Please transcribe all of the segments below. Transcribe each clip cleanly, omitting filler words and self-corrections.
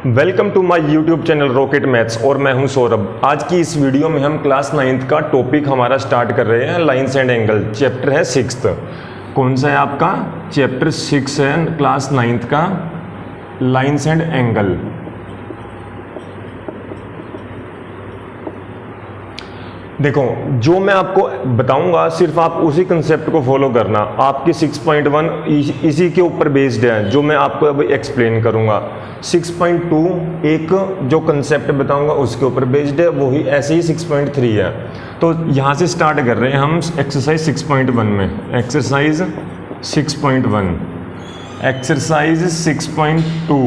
Welcome to my YouTube channel Rocket Maths और मैं हूं सौरभ। आज की इस वीडियो में हम क्लास 9th का टॉपिक हमारा स्टार्ट कर रहे हैं, लाइन्स एंड एंगल। चैप्टर है 6th। कौन सा है आपका? चैप्टर 6 है क्लास 9th का, लाइन्स एंड एंगल। देखो, जो मैं आपको बताऊंगा सिर्फ आप उसी कंसेप्ट को फॉलो करना। आपकी 6.1 इसी के ऊपर बेस्ड है, जो मैं आपको अब एक्सप्लेन करूंगा। 6.2 एक जो कंसेप्ट बताऊंगा उसके ऊपर बेस्ड है, वही ऐसे ही 6.3 है। तो यहाँ से स्टार्ट कर रहे हैं हम एक्सरसाइज 6.1 में। Exercise 6.1, exercise 6.2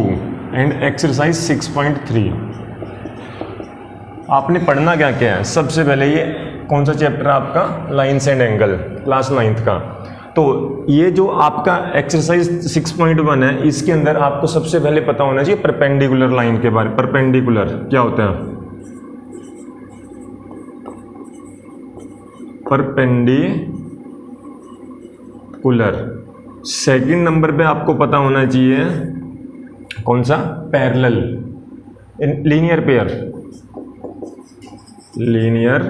and exercise 6.3। आपने पढ़ना क्या क्या है? सबसे पहले ये कौन सा चैप्टर है आपका? Lines and angle, class 9th का। तो ये जो आपका एक्सरसाइज 6.1 है, इसके अंदर आपको सबसे पहले पता होना चाहिए परपेंडिकुलर लाइन के बारे में। परपेंडिकुलर क्या होता है? परपेंडिकुलर। सेकंड नंबर पे आपको पता होना चाहिए कौन सा? Parallel, linear pair, linear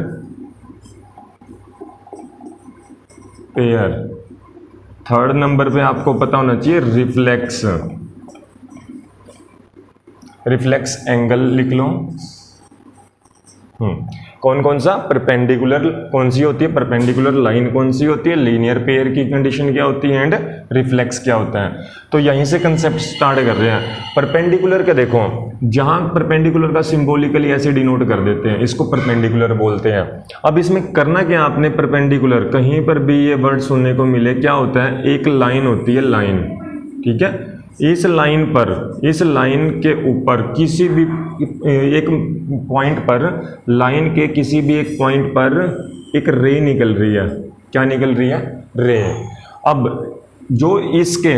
pair. Third number पे आपको पता होना चाहिए रिफ्लेक्स, रिफ्लेक्स एंगल लिख लो। कौन कौन सा? परपेंडिकुलर कौन सी होती है? परपेंडिकुलर लाइन कौन सी होती है? लीनियर पेयर की कंडीशन क्या होती है? एंड रिफ्लेक्स क्या होता है? तो यहीं से कंसेप्ट स्टार्ट कर रहे हैं। परपेंडिकुलर का देखो, जहां परपेंडिकुलर का सिंबॉलिकली ऐसे डिनोट कर देते हैं, इसको परपेंडिकुलर बोलते हैं। अब इसमें करना क्या आपने? परपेंडिकुलर कहीं पर भी ये वर्ड सुनने को मिले, क्या होता है? एक लाइन होती है, लाइन, ठीक है। इस लाइन पर, इस लाइन के ऊपर किसी भी एक पॉइंट पर, लाइन के किसी भी एक पॉइंट पर एक रे निकल रही है। क्या निकल रही है? रे। अब जो इसके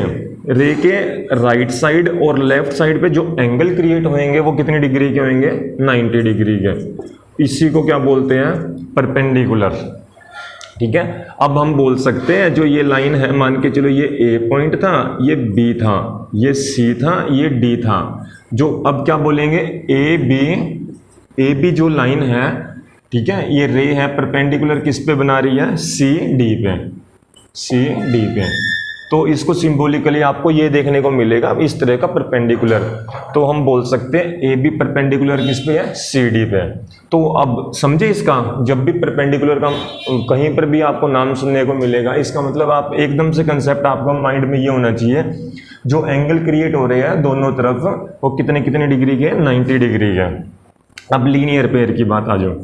रे के राइट साइड और लेफ्ट साइड पे जो एंगल क्रिएट होंगे वो कितने डिग्री के होंगे? 90 डिग्री के। इसी को क्या बोलते हैं? परपेंडिकुलर, ठीक है। अब हम बोल सकते हैं जो ये लाइन है, मान के चलो ये ए पॉइंट था, ये बी था, ये सी था, ये डी था। जो अब क्या बोलेंगे? ए बी जो लाइन है, ठीक है, ये रे है, परपेंडिकुलर किस पे बना रही है? सी डी पे, सी डी पे। तो इसको सिंबॉलिकली आपको ये देखने को मिलेगा इस तरह का परपेंडिकुलर। तो हम बोल सकते हैं ए बी परपेंडिकुलर किस पे है? सी डी पे। तो अब समझे इसका, जब भी परपेंडिकुलर का कहीं पर भी आपको नाम सुनने को मिलेगा, इसका मतलब आप एकदम से कंसेप्ट आपका माइंड में ये होना चाहिए, जो एंगल क्रिएट हो रहे हैं दोनों तरफ, वो कितने कितने डिग्री के? 90 डिग्री के। अब लीनियर पेयर की बात आ जाओ।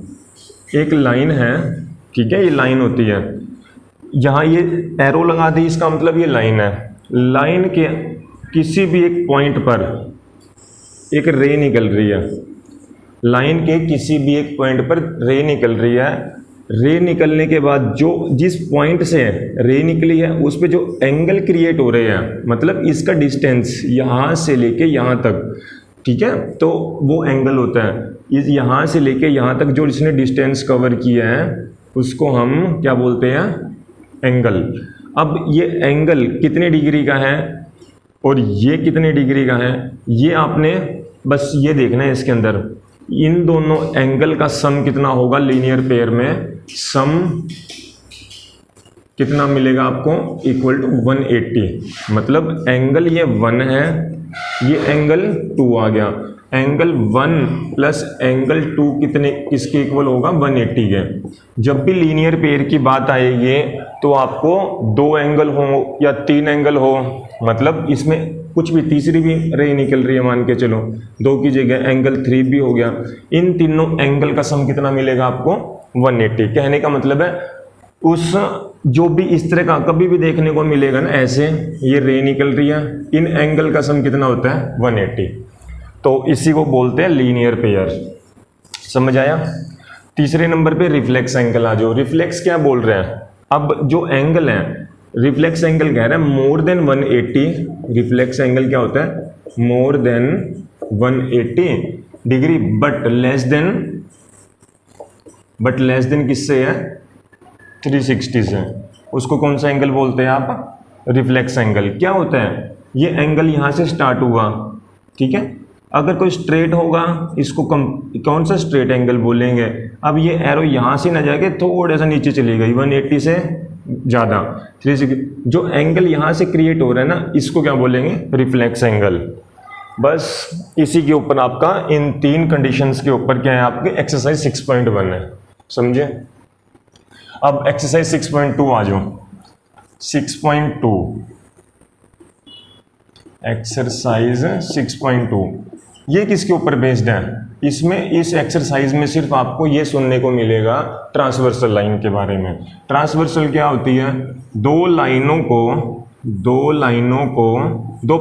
एक लाइन है, ठीक है, ये लाइन होती है, यहाँ ये एरो लगा दी, इसका मतलब ये लाइन है। लाइन के किसी भी एक पॉइंट पर एक रे निकल रही है, लाइन के किसी भी एक पॉइंट पर रे निकल रही है। रे निकलने के बाद जो जिस पॉइंट से रे निकली है उस पे जो एंगल क्रिएट हो रहे हैं, मतलब इसका डिस्टेंस यहाँ से लेके यहाँ तक, ठीक है, तो वो एंगल होता है। इस यहाँ से लेके यहाँ तक जो इसने डिस्टेंस कवर किया है उसको हम क्या बोलते हैं? एंगल। अब ये एंगल कितने डिग्री का है और ये कितने डिग्री का है, ये आपने बस ये देखना है। इसके अंदर इन दोनों एंगल का सम कितना होगा? लीनियर पेयर में सम कितना मिलेगा आपको? Equal to 180। मतलब एंगल ये 1 है, ये एंगल 2 आ गया। एंगल 1 प्लस एंगल 2 कितने किसके इक्वल होगा? 180 के। जब भी लीनियर पेयर की बात आएगी तो आपको 2 एंगल हो या 3 एंगल हो, मतलब इसमें कुछ भी तीसरी भी रे निकल रही है, मान के चलो 2 की जगह एंगल 3 भी हो गया, इन तीनों एंगल का सम कितना मिलेगा आपको? 180। कहने का मतलब है उस जो भी इस तरह का कभी भी देखने को मिलेगा ना, ऐसे ये रे निकल रही है, इन एंगल का सम कितना होता है? 180। तो इसी को बोलते हैं लीनियर पेयर। समझ आया? तीसरे नंबर पे रिफ्लेक्स एंगल आ जाओ। रिफ्लेक्स क्या बोल रहे हैं? अब जो एंगल है, रिफ्लेक्स एंगल कह रहे हैं मोर देन 180। रिफ्लेक्स एंगल क्या होता है? More than 180 degree but less than किससे है? 360 से। उसको कौन सा एंगल बोलते हैं आप? Reflex angle. क्या होता है? ये एंगल यहाँ से स्टार्ट हुआ, ठीक है, अगर कोई स्ट्रेट होगा इसको कौन सा स्ट्रेट एंगल बोलेंगे। अब ये एरो यहाँ से ना जाके थोड़ा सा नीचे चली गई 180 से ज़्यादा 360, जो एंगल यहाँ से क्रिएट हो रहा है ना इसको क्या बोलेंगे, रिफ्लेक्स एंगल। बस इसी के ऊपर आपका इन 3 कंडीशंस के ऊपर क्या है आपके एक्सरसाइज 6.1 है, समझे। अब एक्सरसाइज 6.2 आ जाओ। 6.2 एक्सरसाइज 6.2 ये किसके ऊपर बेस्ड है। इसमें इस एक्सरसाइज में सिर्फ आपको ये सुनने को मिलेगा ट्रांसवर्सल लाइन के बारे में। ट्रांसवर्सल क्या होती है, दो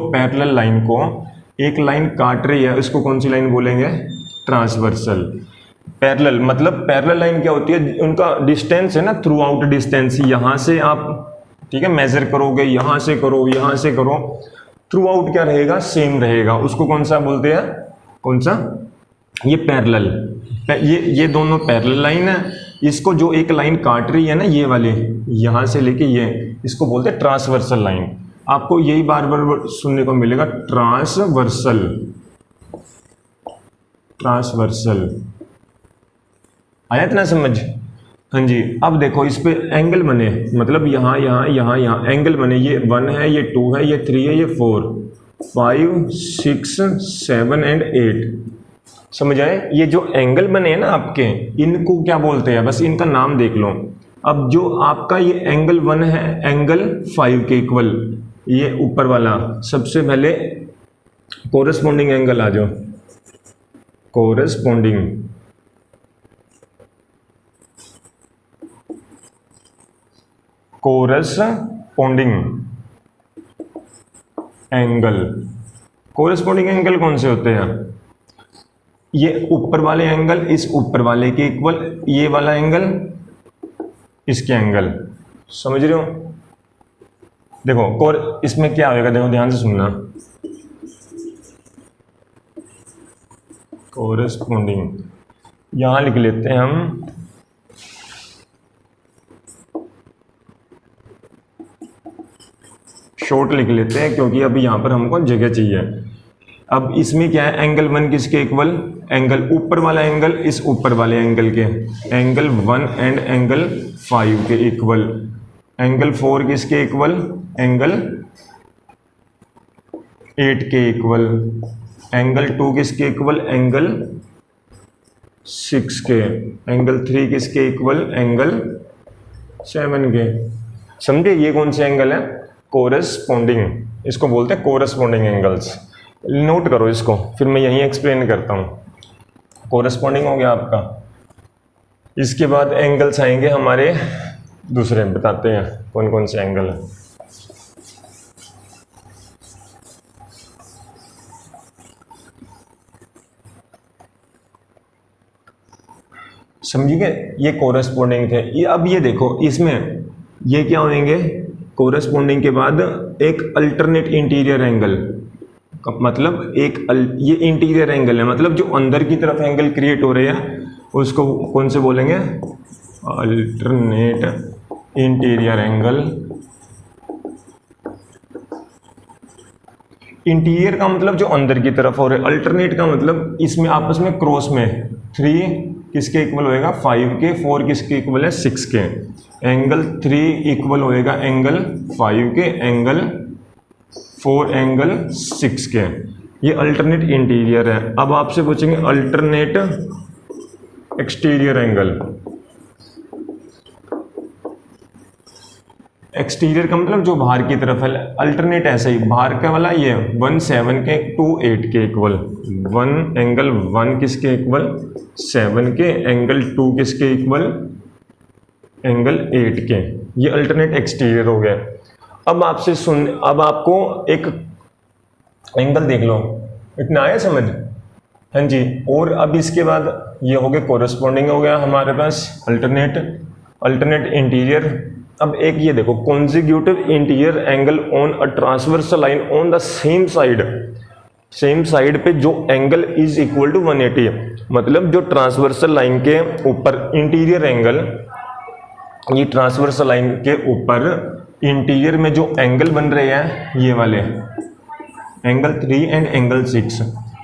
पैरेलल लाइन को एक लाइन काट रही है, इसको कौन सी लाइन बोलेंगे, ट्रांसवर्सल। पैरेलल मतलब पैरेलल लाइन क्या होती है, उनका डिस्टेंस है ना, थ्रू आउट डिस्टेंस, यहाँ से आप ठीक है मेजर करोगे, यहाँ से करो, यहाँ से करो, थ्रू आउट क्या रहेगा, सेम रहेगा, उसको कौन सा बोलते हैं, कौन सा, ये पैरेलल। ये दोनों पैरेलल लाइन है, इसको जो एक लाइन काट रही है ना ये वाली, यहाँ से लेके ये, इसको बोलते हैं ट्रांसवर्सल लाइन। आपको यही बार बार सुनने को मिलेगा, ट्रांसवर्सल। आया इतना समझ। हाँ जी, अब देखो इस पे एंगल बने, मतलब यहाँ एंगल बने, ये 1 है, ये 2 है, ये 3 है, ये 4 5 6 7 एंड 8। समझ आए। ये जो एंगल बने हैं ना आपके, इनको क्या बोलते हैं, बस इनका नाम देख लो। अब जो आपका ये एंगल 1 है, एंगल 5 के इक्वल, ये ऊपर वाला, सबसे पहले कोरस्पॉन्डिंग एंगल आ जाओ, कोरस्पॉन्डिंग कोरस्पॉन्डिंग एंगल कौन से होते हैं, ये ऊपर वाले एंगल इस ऊपर वाले के इक्वल, ये वाला एंगल इसके एंगल, समझ रहे हो। देखो इसमें क्या होगा, देखो ध्यान से सुनना, कोरस्पॉन्डिंग यहां लिख लेते हैं हम, शॉर्ट लिख लेते हैं क्योंकि अभी यहाँ पर हमको जगह चाहिए। अब इसमें क्या है, एंगल 1 किसके इक्वल, एंगल ऊपर वाला एंगल इस ऊपर वाले एंगल के, एंगल 1 एंड एंगल 5 के इक्वल, एंगल 4 किसके इक्वल, एंगल 8 के इक्वल, एंगल 2 किसके इक्वल, एंगल 6 के, एंगल 3 किसके इक्वल, एंगल 7 के। समझे, ये कौन से एंगल है, कोरस्पॉन्डिंग, इसको बोलते हैं कोरस्पॉन्डिंग एंगल्स। नोट करो इसको, फिर मैं यहीं एक्सप्लेन करता हूँ। कोरस्पॉन्डिंग हो गया आपका। इसके बाद एंगल्स आएंगे हमारे दूसरे, बताते हैं कौन कौन से एंगल है। समझिए, ये कोरस्पॉन्डिंग थे। ये अब ये देखो, इसमें ये क्या होंगे, कोरस्पॉन्डिंग के बाद एक अल्टरनेट इंटीरियर एंगल, मतलब ये इंटीरियर एंगल है, मतलब जो अंदर की तरफ एंगल क्रिएट हो रहे हैं उसको कौन से बोलेंगे, अल्टरनेट इंटीरियर एंगल। इंटीरियर का मतलब जो अंदर की तरफ हो रहे, अल्टरनेट का मतलब इसमें आपस में क्रॉस में 3 किसके इक्वल होएगा, 5 के, 4 किसके इक्वल है, 6 के, एंगल 3 इक्वल होएगा एंगल 5 के, एंगल 4 एंगल 6 के। ये अल्टरनेट इंटीरियर है। अब आपसे पूछेंगे अल्टरनेट एक्सटीरियर एंगल। एक्सटीरियर का मतलब जो बाहर की तरफ है, अल्टरनेट ऐसे ही बाहर का वाला, ये 1 7 के 2 8 के इक्वल, 1 एंगल 1 किसके इक्वल, 7 के, एंगल 2 किसके इक्वल, एंगल 8 के। ये अल्टरनेट एक्सटीरियर हो गया। अब आपको एक एंगल देख लो, इतना आया समझ, हाँ जी। और अब इसके बाद ये हो गया कोरस्पॉन्डिंग, हो गया हमारे पास अल्टरनेट इंटीरियर। अब एक ये देखो, consecutive interior angle on a transversal line on the same side पे जो एंगल इज इक्वल टू 180, मतलब जो ट्रांसवर्सल लाइन के ऊपर इंटीरियर एंगल, ये ट्रांसवर्सल लाइन के ऊपर इंटीरियर में जो एंगल बन रहे हैं, ये वाले angle 3 and angle 6,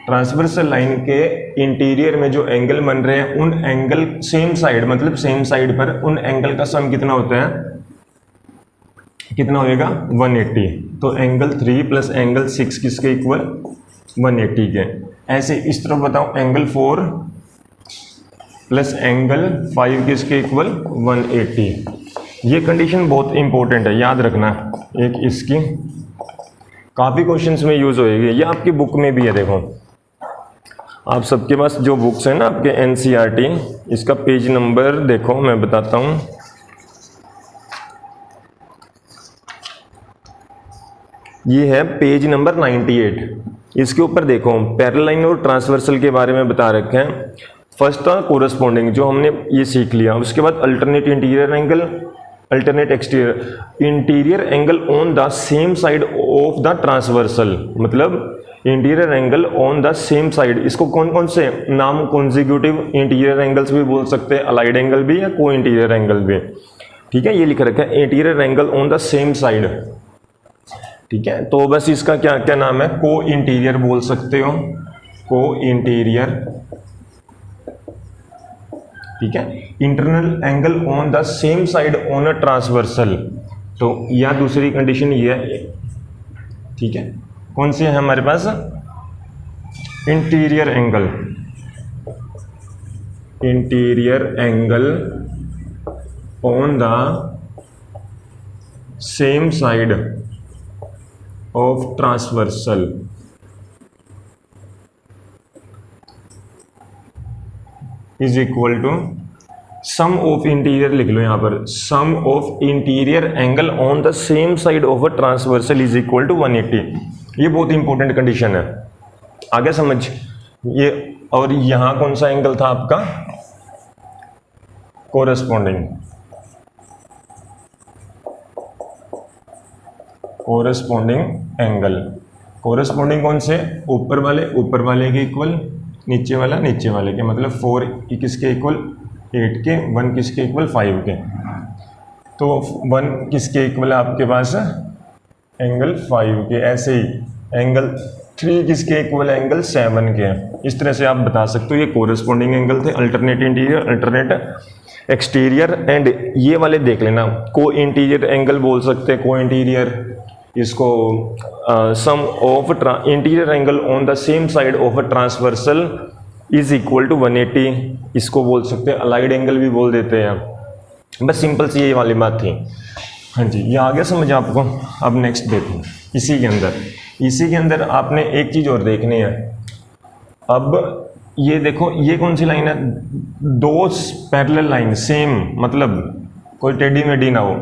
transversal line के इंटीरियर में जो एंगल बन रहे हैं उन एंगल सेम साइड, मतलब सेम साइड पर उन एंगल का सम कितना होता है, कितना होएगा 180। तो एंगल 3 प्लस एंगल 6 किसके इक्वल 180 के। ऐसे इस तरफ बताओ एंगल 4 प्लस एंगल 5 किसके इक्वल 180। ये कंडीशन बहुत इंपॉर्टेंट है, याद रखना। एक इसकी काफ़ी क्वेश्चंस में यूज़ होएगी, ये आपकी बुक में भी है। देखो आप सबके पास जो बुक्स हैं ना आपके एनसीईआरटी, इसका पेज नंबर देखो, मैं बताता हूँ। ये है पेज नंबर 98। इसके ऊपर देखो पैरेलल लाइन और ट्रांसवर्सल के बारे में बता रखे हैं। फर्स्ट था कोरस्पॉन्डिंग, जो हमने ये सीख लिया। उसके बाद alternate interior angle, alternate exterior, interior angle on the same side of the transversal, मतलब interior angle on the same side. इसको कौन कौन से नाम, कॉन्जिक्यूटिव इंटीरियर एंगल्स भी बोल सकते हैं, अलाइड एंगल भी या को इंटीरियर एंगल भी। ठीक है, ये लिख रखा है interior angle on the same side. ठीक है, तो बस इसका क्या क्या नाम है, को इंटीरियर बोल सकते हो, को इंटीरियर। ठीक है, internal angle on the same side on a transversal. तो या दूसरी कंडीशन ये है। ठीक है, कौन सी है हमारे पास, interior angle, interior angle on the same side of transversal is equal to sum of interior, लिख लो यहाँ पर, sum of interior angle on the same side of a transversal is equal to 180। ये बहुत इंपॉर्टेंट कंडीशन है, आगे समझ ये। और यहां कौन सा एंगल था आपका, कोरस्पॉन्डिंग, कोरस्पॉन्डिंग एंगल। कोरस्पॉन्डिंग कौन से, ऊपर वाले के इक्वल, नीचे वाले के, मतलब 4 किसके इक्वल 8 के, 1 किसके इक्वल 5 के। तो 1 किसके इक्वल है आपके पास, एंगल 5 के। ऐसे ही एंगल 3 किसके इक्वल, एंगल 7 के। इस तरह से आप बता सकते हो ये कोरस्पॉन्डिंग एंगल थे, alternate interior, alternate exterior. And ये वाले देख लेना, को इंटीरियर एंगल बोल सकते हैं, को इंटीरियर, इसको sum of interior angle on the same side of a transversal is equal to 180, इसको बोल सकते हैं, अलाइड एंगल भी बोल देते हैं। बस सिंपल सी ये वाली बात थी। हाँ जी, ये आ गया समझ आपको। अब नेक्स्ट देखो, इसी के अंदर आपने एक चीज़ और देखनी है। अब ये देखो, ये कौन सी लाइन है, दो पैरेलल लाइन सेम, मतलब कोई टेढ़ी मेढ़ी ना हो।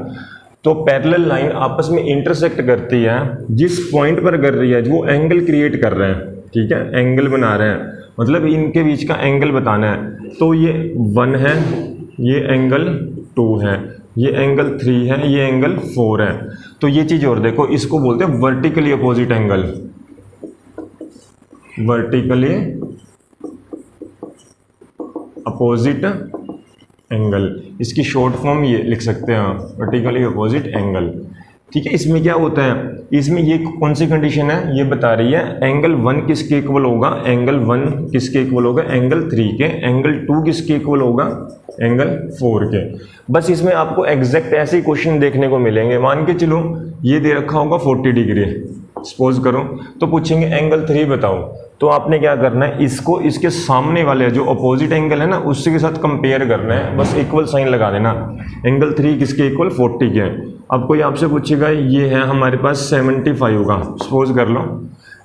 तो पैरेलल लाइन आपस में इंटरसेक्ट करती है, जिस पॉइंट पर कर रही है वो एंगल क्रिएट कर रहे हैं। ठीक है, एंगल बना रहे हैं, मतलब इनके बीच का एंगल बताना है। तो ये 1 है, ये एंगल 2 है, ये एंगल 3 है, ये एंगल 4 है। तो ये चीज़ और देखो, इसको बोलते हैं vertically opposite angle, vertically opposite angle. इसकी शॉर्ट फॉर्म ये लिख सकते हैं, वर्टिकली अपोजिट एंगल। ठीक है, इसमें क्या होता है, इसमें ये कौन सी कंडीशन है, ये बता रही है एंगल 1 किसके इक्वल होगा, एंगल 1 किसके इक्वल होगा, एंगल 3 के। एंगल 2 किसके इक्वल होगा, एंगल 4 के। बस इसमें आपको एग्जैक्ट ऐसे ही क्वेश्चन देखने को मिलेंगे। मान के चलो ये दे रखा होगा 40 डिग्री, सपोज करो, तो पूछेंगे एंगल 3 बताओ। तो आपने क्या करना है, इसको इसके सामने वाले जो अपोजिट एंगल है ना उससे के साथ कंपेयर करना है, बस इक्वल साइन लगा देना। एंगल 3 किसके इक्वल, 40 के। अब कोई आपसे पूछेगा, ये है हमारे पास 75 का, सपोज कर लो।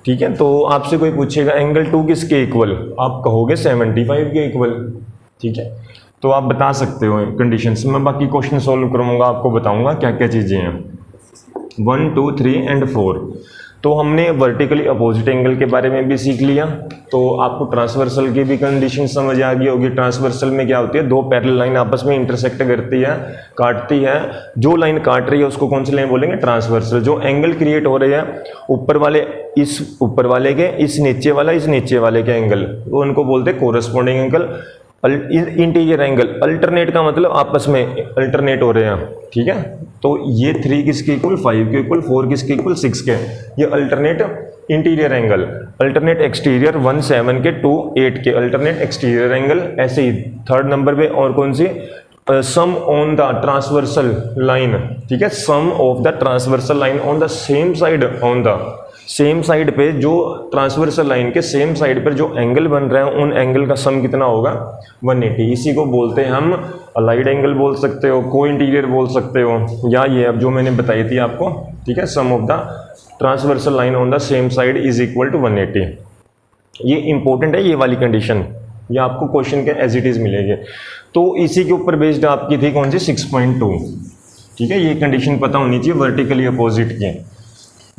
ठीक है, तो आपसे कोई पूछेगा एंगल 2 किसके इक्वल, आप कहोगे 75 के इक्वल। ठीक है, तो आप बता सकते हो कंडीशंस। मैं बाकी क्वेश्चन सॉल्व करूँगा, आपको बताऊँगा क्या क्या चीज़ें हैं। 1, 2, 3 एंड 4। तो हमने वर्टिकली अपोजिट एंगल के बारे में भी सीख लिया। तो आपको ट्रांसवर्सल की भी कंडीशन समझ आ गई होगी। ट्रांसवर्सल में क्या होती है, दो पैरेलल लाइन आपस में इंटरसेक्ट करती है, काटती है। जो लाइन काट रही है उसको कौन सी लाइन बोलेंगे, ट्रांसवर्सल। जो एंगल क्रिएट हो रहे हैं ऊपर वाले इस ऊपर वाले के, इस नीचे वाले के एंगल, वो उनको बोलते हैं corresponding angle. Interior angle, alternate का मतलब आपस में अल्टरनेट हो रहे हैं, ठीक है। तो ये 3 किसके इक्वल, 5 के इक्वल, 4 किसके इक्वल, 6 के, ये alternate interior angle. Alternate exterior 1 7 के 2 8 के अल्टरनेट एक्सटीरियर एंगल। ऐसे ही थर्ड नंबर पे और कौन सी, sum on the transversal line, ठीक है, sum of the transversal line on the same side, on the same side पे जो ट्रांसवर्सल लाइन के सेम साइड पर जो एंगल बन रहा है उन एंगल का सम कितना होगा, 180। इसी को बोलते हैं हम अलाइड एंगल बोल सकते हो, को इंटीरियर बोल सकते हो, या ये अब जो मैंने बताई थी आपको, ठीक है, sum of the transversal line on the same side is equal to 180। ये इंपॉर्टेंट है ये वाली कंडीशन, ये आपको क्वेश्चन के एज इट इज मिलेंगे। तो इसी के ऊपर बेस्ड आपकी थी कौन सी, 6.2, ठीक है, ये कंडीशन पता होनी चाहिए वर्टिकली अपोजिट की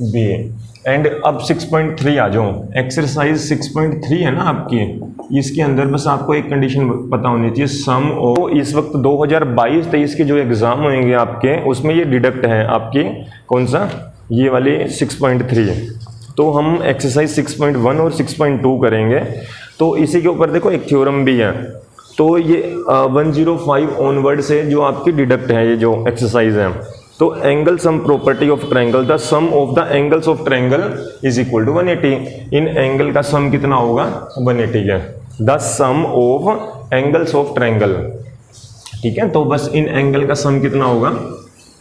बी। एंड अब 6.3 आ जाओ, एक्सरसाइज 6.3 है ना आपकी, इसके अंदर बस आपको एक कंडीशन पता होनी चाहिए, सम ऑफ, इस वक्त 2022-23 के जो एग्जाम होंगे आपके उसमें ये डिडक्ट है आपकी कौन सा, ये वाले 6.3। तो हम एक्सरसाइज 6.1 और 6.2 करेंगे। तो इसी के ऊपर देखो एक थ्योरम भी है, तो ये 105 ऑनवर्ड से जो आपकी डिडक्ट है ये जो एक्सरसाइज है। तो angle sum property of triangle, the sum of the angles of triangle is equal to 180। इन एंगल का सम कितना होगा, 180 है, the sum of angles of triangle, ठीक है। तो बस इन एंगल का सम कितना होगा,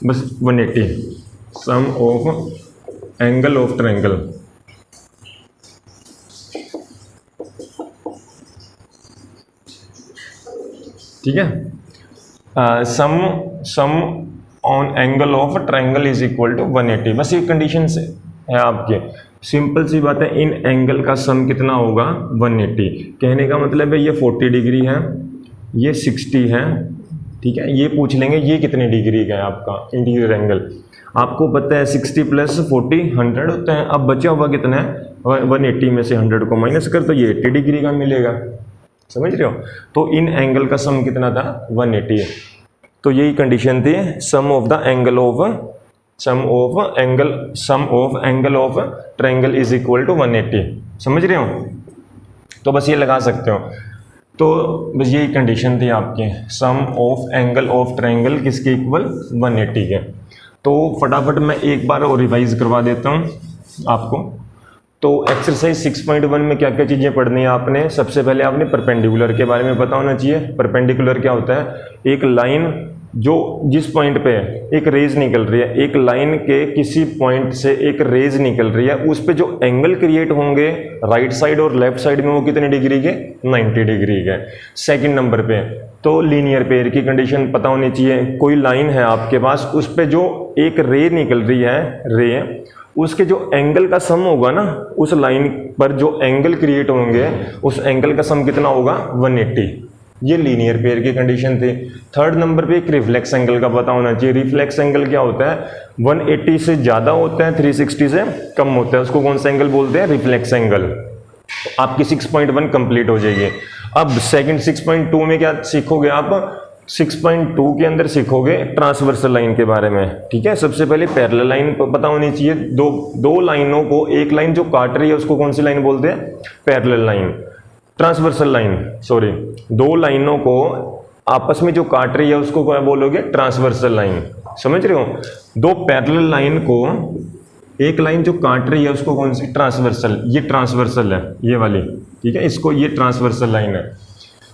बस 180, sum of angle of triangle, ठीक है। Sum on angle of triangle is equal to 180। बस ये कंडीशन से है आपके, सिंपल सी बात है, इन एंगल का सम कितना होगा, 180। कहने का मतलब है ये 40 डिग्री है, ये 60 है, ठीक है। ये पूछ लेंगे ये कितने डिग्री का है आपका इंटीरियर एंगल, आपको पता है 60 + 40 100 होता है। अब बचा हुआ कितना है, 180 में से 100 को माइनस कर तो ये 80 डिग्री का मिलेगा, समझ रहे हो। तो इन एंगल का सम कितना था, 180 है। तो यही कंडीशन थी, sum of angle of triangle is equal to 180, समझ रहे हो। तो बस ये लगा सकते हो। तो बस यही कंडीशन थी आपके, सम ऑफ एंगल ऑफ ट्रायंगल किसके इक्वल, 180 के। तो फटाफट मैं एक बार और रिवाइज करवा देता हूँ आपको। तो एक्सरसाइज 6.1 में क्या क्या चीज़ें पढ़नी है आपने, सबसे पहले आपने परपेंडिकुलर के बारे में पता होना चाहिए। परपेंडिकुलर क्या होता है, एक लाइन जो जिस पॉइंट पे एक रेज निकल रही है, एक लाइन के किसी पॉइंट से एक रेज निकल रही है, उस पे जो एंगल क्रिएट होंगे राइट साइड और लेफ्ट साइड में वो कितने डिग्री के, 90 डिग्री के। सेकंड नंबर पे तो लीनियर पेयर की कंडीशन पता होनी चाहिए। कोई लाइन है आपके पास, उस पे जो एक रे निकल रही है, रे उसके जो एंगल का सम होगा ना, उस लाइन पर जो एंगल क्रिएट होंगे उस एंगल का सम कितना होगा, 180। ये लीनियर पेयर की कंडीशन थी। थर्ड नंबर पे एक रिफ्लेक्स एंगल का पता होना चाहिए। रिफ्लेक्स एंगल क्या होता है, 180 से ज़्यादा होता है, 360 से कम होता है, उसको कौन सा एंगल बोलते हैं, रिफ्लेक्स एंगल। आपकी 6.1 कंप्लीट हो जाएगी। अब सेकंड 6.2 में क्या सीखोगे आप, 6.2 के अंदर सीखोगे ट्रांसवर्सल लाइन के बारे में, ठीक है। सबसे पहले पैरेलल लाइन पता होनी चाहिए। दो लाइनों को, एक लाइन जो काट रही है उसको कौन सी लाइन बोलते हैं, parallel line. Transversal line, sorry, दो लाइनों को आपस में जो काट रही है उसको क्या बोलोगे, ट्रांसवर्सल लाइन, समझ रहे हो। दो पैरेलल लाइन को, एक लाइन जो काट रही है उसको कौन सी, ट्रांसवर्सल, ये ट्रांसवर्सल है ये वाली, ठीक है, इसको ये ट्रांसवर्सल लाइन है,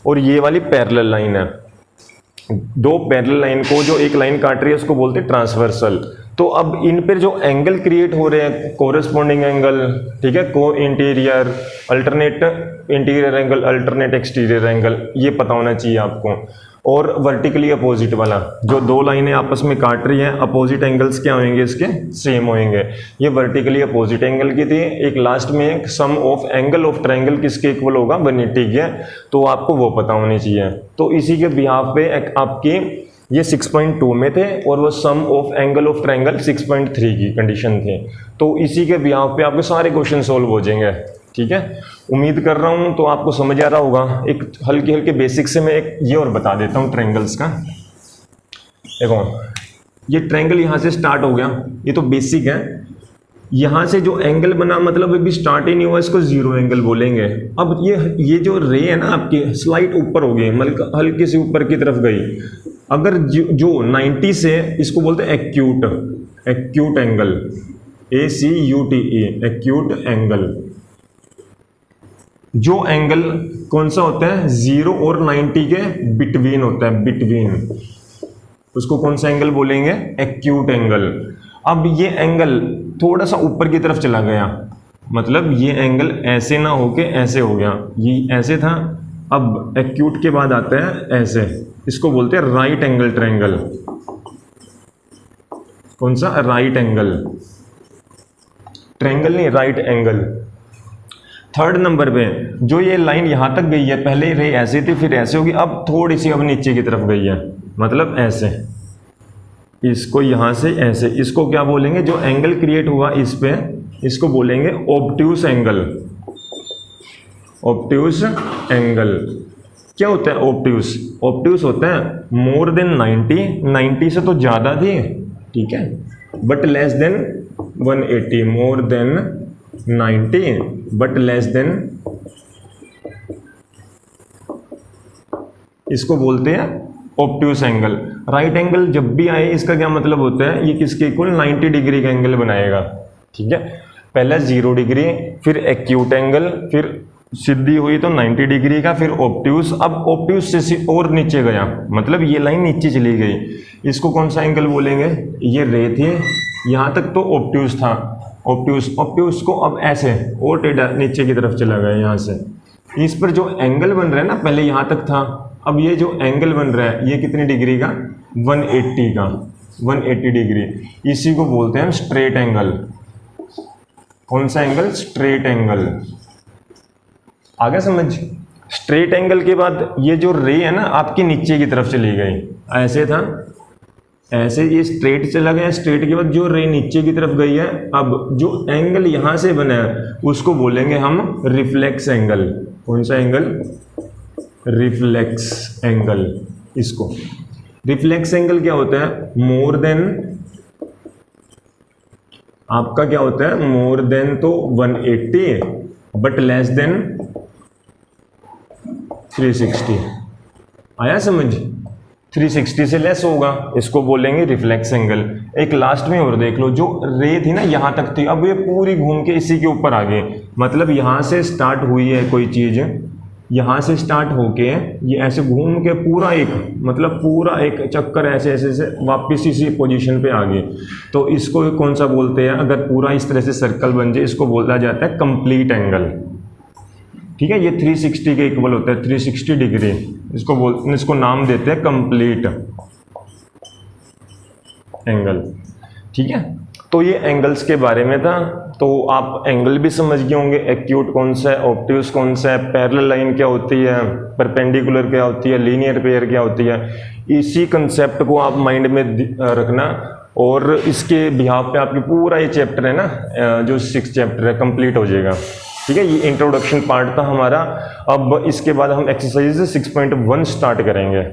और ये वाली पैरेलल लाइन है। दो पैरेलल लाइन को जो एक लाइन काट रही है उसको बोलते हैं ट्रांसवर्सल। तो अब इन पर जो एंगल क्रिएट हो रहे हैं, कोरेस्पॉन्डिंग एंगल, ठीक है, को interior, alternate interior angle, alternate exterior angle, ये पता होना चाहिए आपको। और वर्टिकली अपोजिट वाला, जो दो लाइनें आपस में काट रही हैं, अपोजिट एंगल्स क्या होंगे इसके, सेम होंगे। ये वर्टिकली अपोजिट एंगल की थी। एक लास्ट में सम ऑफ एंगल ऑफ ट्रायंगल किसके इक्वल होगा, 180 है, तो आपको वो पता होनी चाहिए। तो इसी के बिहाफ पे आपकी ये 6.2 में थे, और वो सम ऑफ एंगल ऑफ ट्रायंगल 6.3 की कंडीशन थी। तो इसी के बिहाफ पे आपके सारे क्वेश्चन सोल्व हो जाएंगे, ठीक है। उम्मीद कर रहा हूँ तो आपको समझ आ रहा होगा। एक हल्के हल्के बेसिक से मैं एक ये और बता देता हूँ ट्रायंगल्स का। देखो ये ट्रायंगल यहाँ से स्टार्ट हो गया, ये तो बेसिक है। यहाँ से जो एंगल बना मतलब अभी स्टार्ट ही नहीं हुआ, इसको जीरो एंगल बोलेंगे। अब ये जो रे है ना आपकी स्लाइट ऊपर हो गई, मतलब हल्की सी ऊपर की तरफ गई। अगर जो 90 से, इसको बोलते हैं acute angle, ACUTE, acute angle. जो एंगल कौन सा होता है, 0 और 90 के बिटवीन होता है, बिटवीन, उसको कौन सा एंगल बोलेंगे, एक्यूट एंगल। अब ये एंगल थोड़ा सा ऊपर की तरफ चला गया, मतलब ये एंगल ऐसे ना होके ऐसे हो गया, ये ऐसे था, अब एक्यूट के बाद आता है ऐसे, इसको बोलते हैं राइट एंगल ट्रायंगल। कौन सा, राइट एंगल, ट्रायंगल नहीं, राइट एंगल। थर्ड नंबर पे जो ये लाइन यहां तक गई है, पहले रे ऐसे थी फिर ऐसे होगी, अब थोड़ी सी अब नीचे की तरफ गई है, मतलब ऐसे, इसको यहां से ऐसे, इसको क्या बोलेंगे, जो एंगल क्रिएट हुआ इस पे, इसको बोलेंगे ऑब्ट्यूस एंगल। ऑब्ट्यूस एंगल क्या होता है, ऑब्ट्यूस होता है मोर देन 90 से तो ज़्यादा थी, ठीक है, but less than 180, more than 90 but less than, इसको बोलते हैं ऑब्ट्यूस एंगल। राइट एंगल जब भी आए इसका क्या मतलब होता है, ये किसके इक्वल, 90 डिग्री का एंगल बनाएगा, ठीक है। पहले 0 डिग्री, फिर एक्यूट एंगल, फिर सीधी हुई तो 90 डिग्री का, फिर ऑब्ट्यूस। अब ऑब्ट्यूस से और नीचे गया, मतलब ये लाइन नीचे चली गई, इसको कौन सा एंगल बोलेंगे, ये रे थी, यहाँ तक तो ऑब्ट्यूस था, ऑब्ट्यूस को अब ऐसे और टेढ़ा नीचे की तरफ चला गया यहाँ से। इस पर जो एंगल बन रहा है ना, पहले यहाँ तक था, अब ये जो एंगल बन रहा है ये कितनी डिग्री का, 180 का, 180 डिग्री, इसी को बोलते हैं स्ट्रेट एंगल। कौन सा एंगल, स्ट्रेट एंगल। आगे समझ। स्ट्रेट एंगल के बाद ये जो रे है ना आपकी नीचे की तरफ चली गई, ऐसे था, ऐसे ये स्ट्रेट चला गया, स्ट्रेट के बाद जो रे नीचे की तरफ गई है, अब जो एंगल यहां से बना है उसको बोलेंगे हम रिफ्लेक्स एंगल। कौन सा एंगल, रिफ्लेक्स एंगल। इसको रिफ्लेक्स एंगल क्या होता है, मोर देन, आपका क्या होता है, मोर देन तो 180 बट लेस देन 360। आया समझ, 360 से लेस होगा, इसको बोलेंगे रिफ्लेक्स एंगल। एक लास्ट में और देख लो, जो रे थी ना यहां तक थी, अब ये पूरी घूम के इसी के ऊपर आ गई, मतलब यहां से स्टार्ट हुई है कोई चीज, यहां से स्टार्ट होके ये ऐसे घूम के पूरा एक, मतलब पूरा एक चक्कर ऐसे ऐसे से वापस इसी पोजीशन पे आ गई, तो इसको कौन सा बोलते हैं, अगर पूरा इस तरह से सर्कल बन जाए इसको बोला जाता है कंप्लीट एंगल, ठीक है। ये 360 के इक्वल होता है, 360 डिग्री, इसको नाम देते हैं कंप्लीट एंगल, ठीक है। तो ये एंगल्स के बारे में था, तो आप एंगल भी समझ गए होंगे, एक्यूट कौन सा है, ऑब्ट्यूस कौन सा है, पैरेलल लाइन क्या होती है, परपेंडिकुलर क्या होती है, लीनियर पेयर क्या होती है। इसी कंसेप्ट को आप माइंड में रखना, और इसके बिहाफ पे आपकी पूरा ये चैप्टर है ना, जो 6 चैप्टर है कंप्लीट हो जाएगा, ठीक है। ये इंट्रोडक्शन पार्ट था हमारा। अब इसके बाद हम एक्सरसाइज 6.1 स्टार्ट करेंगे।